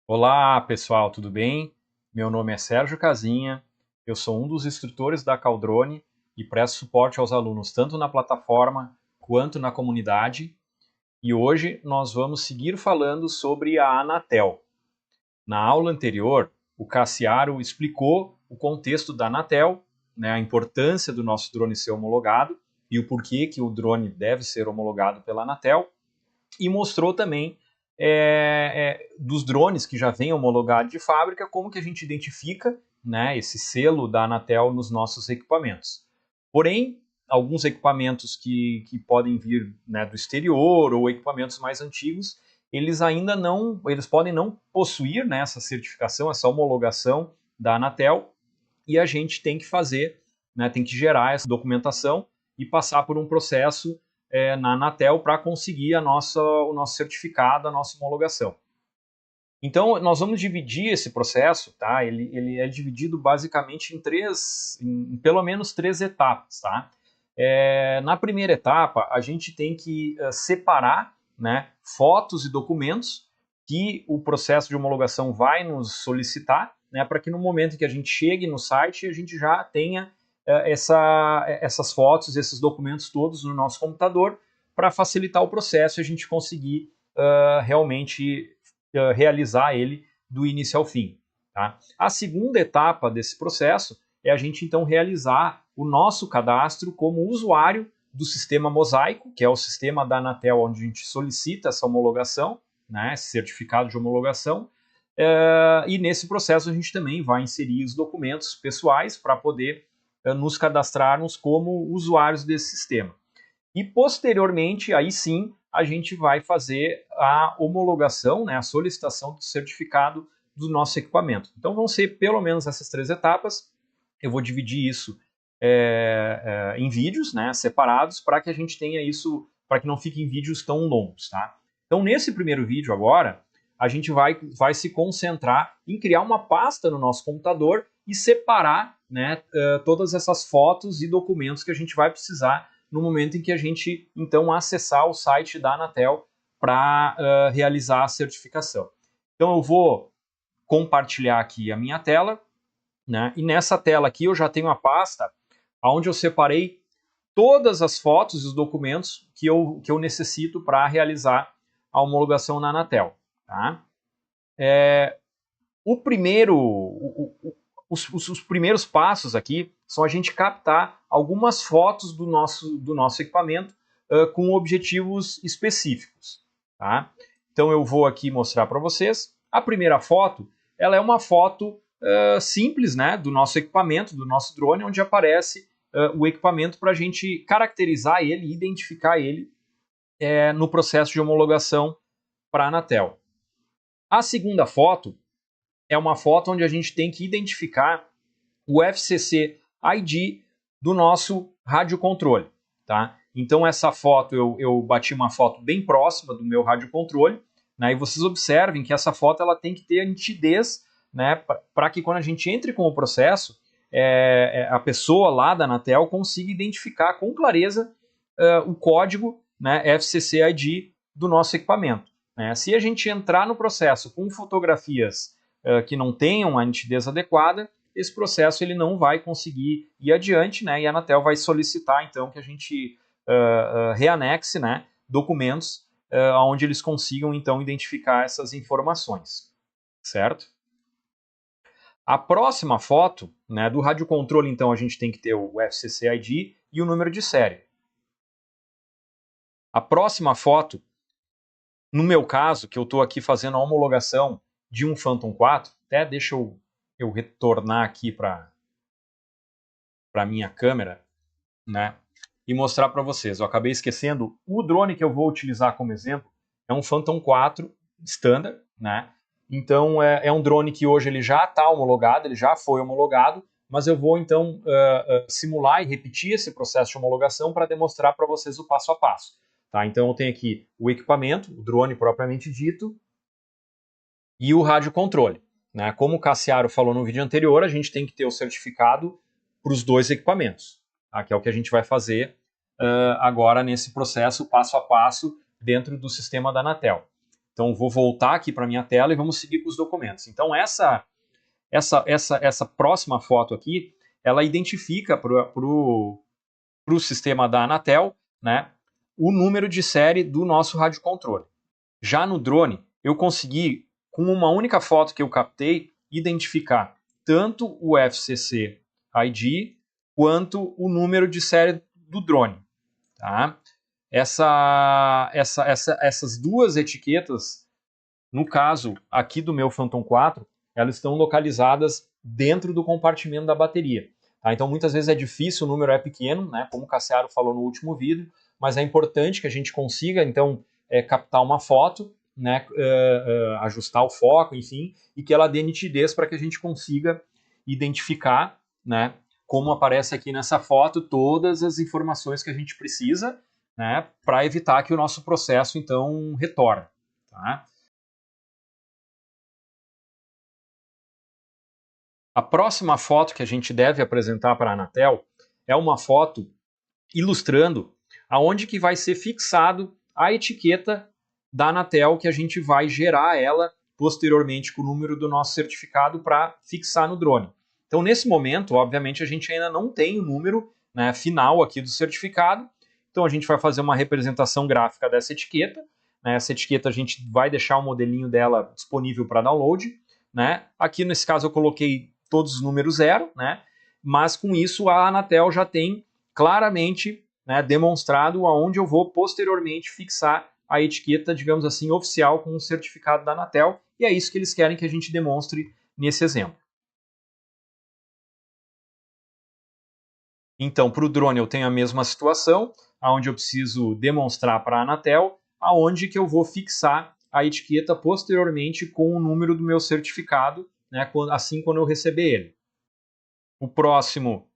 Olá, pessoal, tudo bem? Meu nome é Sérgio Casinha, eu sou um dos instrutores da Caldrone e presto suporte aos alunos tanto na plataforma quanto na comunidade. E hoje nós vamos seguir falando sobre a Anatel. Na aula anterior, o Cassiaro explicou o contexto da Anatel, né, a importância do nosso drone ser homologado e o porquê que o drone deve ser homologado pela Anatel, e mostrou também dos drones que já vêm homologados de fábrica, como que a gente identifica, né, esse selo da Anatel nos nossos equipamentos. Porém, alguns equipamentos que podem vir, né, do exterior ou equipamentos mais antigos, eles ainda não, eles podem não possuir, né, essa certificação, essa homologação da Anatel, e a gente tem que fazer, né, tem que gerar essa documentação e passar por um processo na Anatel para conseguir o nosso certificado, a nossa homologação. Então, nós vamos dividir esse processo, tá? Ele é dividido basicamente em pelo menos três etapas, tá? Na primeira etapa, a gente tem que separar, né, fotos e documentos que o processo de homologação vai nos solicitar, né, para que no momento em que a gente chegue no site, a gente já tenha essas fotos, esses documentos todos no nosso computador, para facilitar o processo e a gente conseguir realmente realizar ele do início ao fim. Tá? A segunda etapa desse processo é a gente então realizar o nosso cadastro como usuário do sistema Mosaico, que é o sistema da Anatel onde a gente solicita essa homologação, né, esse certificado de homologação, e nesse processo a gente também vai inserir os documentos pessoais para poder nos cadastrarmos como usuários desse sistema. E posteriormente, aí sim, a gente vai fazer a homologação, né, a solicitação do certificado do nosso equipamento. Então vão ser pelo menos essas três etapas. Eu vou dividir isso em vídeos, né, separados, para que a gente tenha isso, para que não fiquem vídeos tão longos, tá? Então nesse primeiro vídeo agora, a gente vai se concentrar em criar uma pasta no nosso computador e separar, né, todas essas fotos e documentos que a gente vai precisar no momento em que a gente, então, acessar o site da Anatel para realizar a certificação. Então, eu vou compartilhar aqui a minha tela, né? E nessa tela aqui eu já tenho a pasta onde eu separei todas as fotos e os documentos que eu necessito para realizar a homologação na Anatel. Tá? O primeiro, os primeiros passos aqui são a gente captar algumas fotos do nosso equipamento com objetivos específicos. Tá? Então eu vou aqui mostrar para vocês. A primeira foto, ela é uma foto simples, né, do nosso equipamento, do nosso drone, onde aparece o equipamento para a gente caracterizar ele, identificar ele no processo de homologação para a Anatel. A segunda foto é uma foto onde a gente tem que identificar o FCC ID do nosso radiocontrole. Tá? Então essa foto, eu bati uma foto bem próxima do meu radiocontrole, né, e vocês observem que essa foto ela tem que ter a nitidez, né, para que quando a gente entre com o processo, a pessoa lá da Anatel consiga identificar com clareza o código, né, FCC ID do nosso equipamento. Né? Se a gente entrar no processo com fotografias que não tenham a nitidez adequada, esse processo ele não vai conseguir ir adiante, né? E a Anatel vai solicitar então que a gente reanexe, né, documentos onde eles consigam então identificar essas informações, certo? A próxima foto, né, do radiocontrole, então a gente tem que ter o FCC ID e o número de série. A próxima foto, no meu caso, que eu estou aqui fazendo a homologação de um Phantom 4, até deixa eu retornar aqui para a minha câmera, né, e mostrar para vocês. Eu acabei esquecendo, o drone que eu vou utilizar como exemplo é um Phantom 4 Standard, né? Então é um drone que hoje ele já está homologado, ele já foi homologado, mas eu vou então simular e repetir esse processo de homologação para demonstrar para vocês o passo a passo. Tá? Então eu tenho aqui o equipamento, o drone propriamente dito, e o radiocontrole. Né? Como o Cassiaro falou no vídeo anterior, a gente tem que ter o certificado para os dois equipamentos, tá? Que é o que a gente vai fazer agora nesse processo passo a passo dentro do sistema da Anatel. Então, vou voltar aqui para a minha tela e vamos seguir com os documentos. Então, essa próxima foto aqui, ela identifica para o sistema da Anatel, né, o número de série do nosso radiocontrole. Já no drone, eu consegui, com uma única foto que eu captei, identificar tanto o FCC ID quanto o número de série do drone. Tá? Essas duas etiquetas, no caso aqui do meu Phantom 4, elas estão localizadas dentro do compartimento da bateria. Tá? Então, muitas vezes é difícil, o número é pequeno, né? Como o Cassiaro falou no último vídeo, mas é importante que a gente consiga, então, captar uma foto, né? Ajustar o foco, enfim, e que ela dê nitidez para que a gente consiga identificar, né? Como aparece aqui nessa foto, todas as informações que a gente precisa, né? Para evitar que o nosso processo, então, retorne. Tá? A próxima foto que a gente deve apresentar para a Anatel é uma foto ilustrando aonde que vai ser fixado a etiqueta da Anatel, que a gente vai gerar ela posteriormente com o número do nosso certificado para fixar no drone. Então, nesse momento, obviamente, a gente ainda não tem o número, né, final aqui do certificado. Então, a gente vai fazer uma representação gráfica dessa etiqueta. Né? Essa etiqueta a gente vai deixar o modelinho dela disponível para download. Né? Aqui, nesse caso, eu coloquei todos os números 0, né? Mas com isso a Anatel já tem claramente, né, demonstrado aonde eu vou posteriormente fixar a etiqueta, digamos assim, oficial com o certificado da Anatel, e é isso que eles querem que a gente demonstre nesse exemplo. Então, para o drone eu tenho a mesma situação, onde eu preciso demonstrar para a Anatel aonde que eu vou fixar a etiqueta posteriormente com o número do meu certificado, né, assim quando eu receber ele. O próximo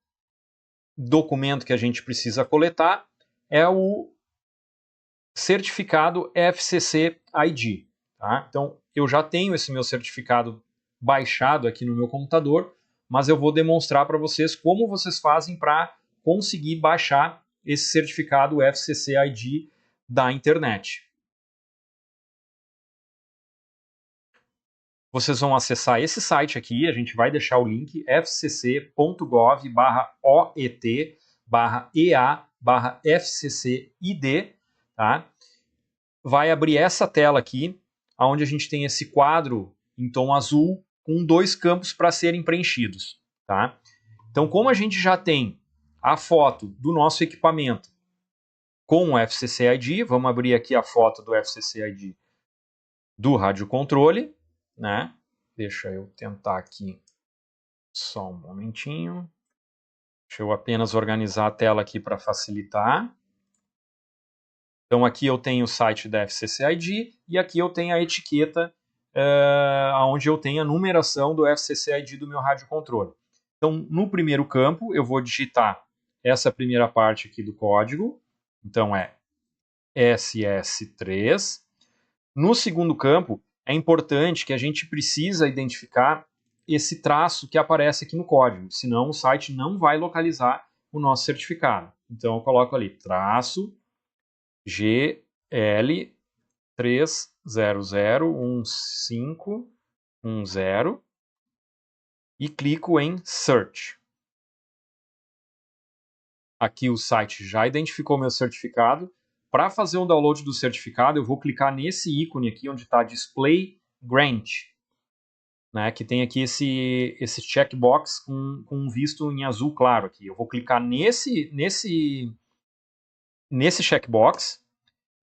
documento que a gente precisa coletar é o certificado FCC ID. Tá? Então, eu já tenho esse meu certificado baixado aqui no meu computador, mas eu vou demonstrar para vocês como vocês fazem para conseguir baixar esse certificado FCC ID da internet. Vocês vão acessar esse site aqui, a gente vai deixar o link fcc.gov/oet/ea/fccid, tá? Vai abrir essa tela aqui, onde a gente tem esse quadro em tom azul com 2 campos para serem preenchidos, tá? Então, como a gente já tem a foto do nosso equipamento com o FCC ID, vamos abrir aqui a foto do FCC ID do radiocontrole, né? Deixa eu tentar aqui só um momentinho. Deixa eu apenas organizar a tela aqui para facilitar. Então aqui eu tenho o site da FCC ID e aqui eu tenho a etiqueta onde eu tenho a numeração do FCC ID do meu radiocontrole. Então no primeiro campo eu vou digitar essa primeira parte aqui do código. Então é SS3. No segundo campo é importante que a gente precisa identificar esse traço que aparece aqui no código, senão o site não vai localizar o nosso certificado. Então eu coloco ali traço GL3001510 e clico em Search. Aqui o site já identificou meu certificado. Para fazer um download do certificado, eu vou clicar nesse ícone aqui onde está Display Grant, né, que tem aqui esse checkbox com um visto em azul claro aqui. Eu vou clicar nesse checkbox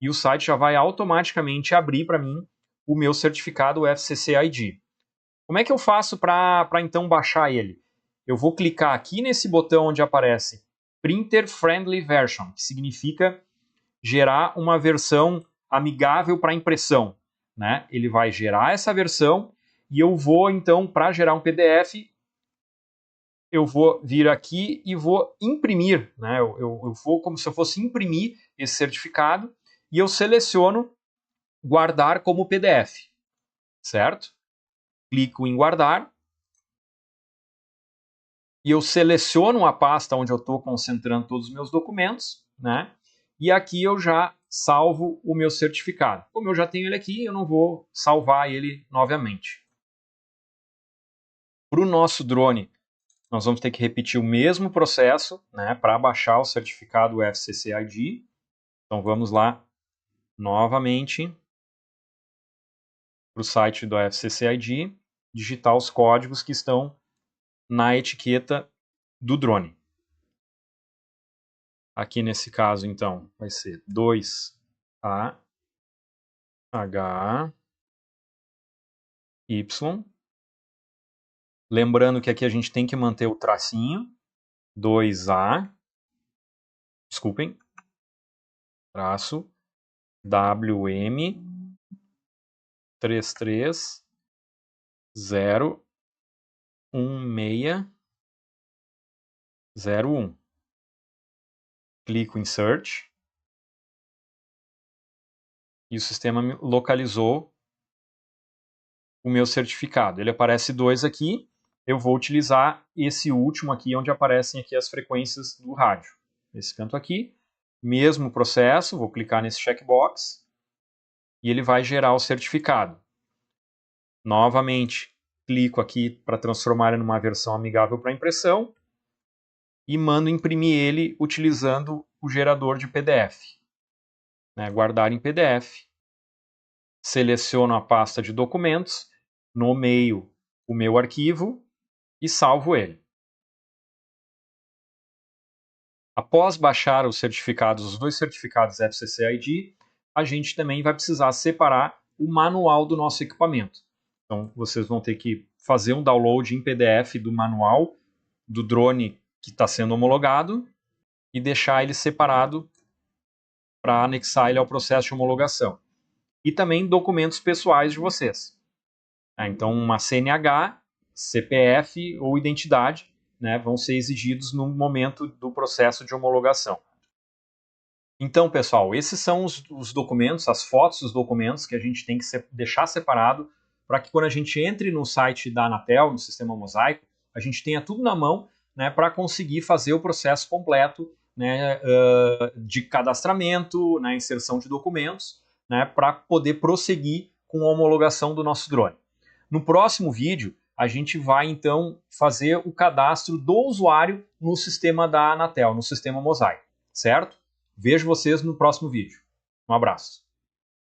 e o site já vai automaticamente abrir para mim o meu certificado FCC ID. Como é que eu faço para então baixar ele? Eu vou clicar aqui nesse botão onde aparece Printer Friendly Version, que significa gerar uma versão amigável para impressão. Né? Ele vai gerar essa versão e eu vou então, para gerar um PDF, eu vou vir aqui e vou imprimir. Né? Eu vou como se eu fosse imprimir esse certificado e eu seleciono guardar como PDF, certo? Clico em guardar e eu seleciono a pasta onde eu estou concentrando todos os meus documentos, né? e aqui eu já salvo o meu certificado. Como eu já tenho ele aqui, eu não vou salvar ele novamente. Para o nosso drone, nós vamos ter que repetir o mesmo processo, né, para baixar o certificado FCC ID. Então vamos lá novamente para o site do FCC ID, digitar os códigos que estão na etiqueta do drone. Aqui nesse caso, então, vai ser 2A H Y. Lembrando que aqui a gente tem que manter o tracinho. 2A. Desculpem. Traço. WM 3301601. Clico em Search. E o sistema localizou o meu certificado. Ele aparece 2 aqui. Eu vou utilizar esse último aqui, onde aparecem aqui as frequências do rádio. Esse canto aqui. Mesmo processo, vou clicar nesse checkbox. E ele vai gerar o certificado. Novamente, clico aqui para transformar ele numa versão amigável para impressão. E mando imprimir ele utilizando o gerador de PDF. Guardar em PDF. Seleciono a pasta de documentos, nomeio o meu arquivo e salvo ele. Após baixar os certificados, os 2 certificados FCC ID, a gente também vai precisar separar o manual do nosso equipamento. Então, vocês vão ter que fazer um download em PDF do manual do drone que está sendo homologado e deixar ele separado para anexar ele ao processo de homologação. E também documentos pessoais de vocês. Então, uma CNH, CPF ou identidade, vão ser exigidos no momento do processo de homologação. Então, pessoal, esses são os documentos, as fotos dos documentos que a gente tem que deixar separado para que quando a gente entre no site da Anatel, no sistema Mosaico, a gente tenha tudo na mão para conseguir fazer o processo completo de cadastramento, inserção de documentos, para poder prosseguir com a homologação do nosso drone. No próximo vídeo, a gente vai então fazer o cadastro do usuário no sistema da Anatel, no sistema Mosaico, certo? Vejo vocês no próximo vídeo. Um abraço.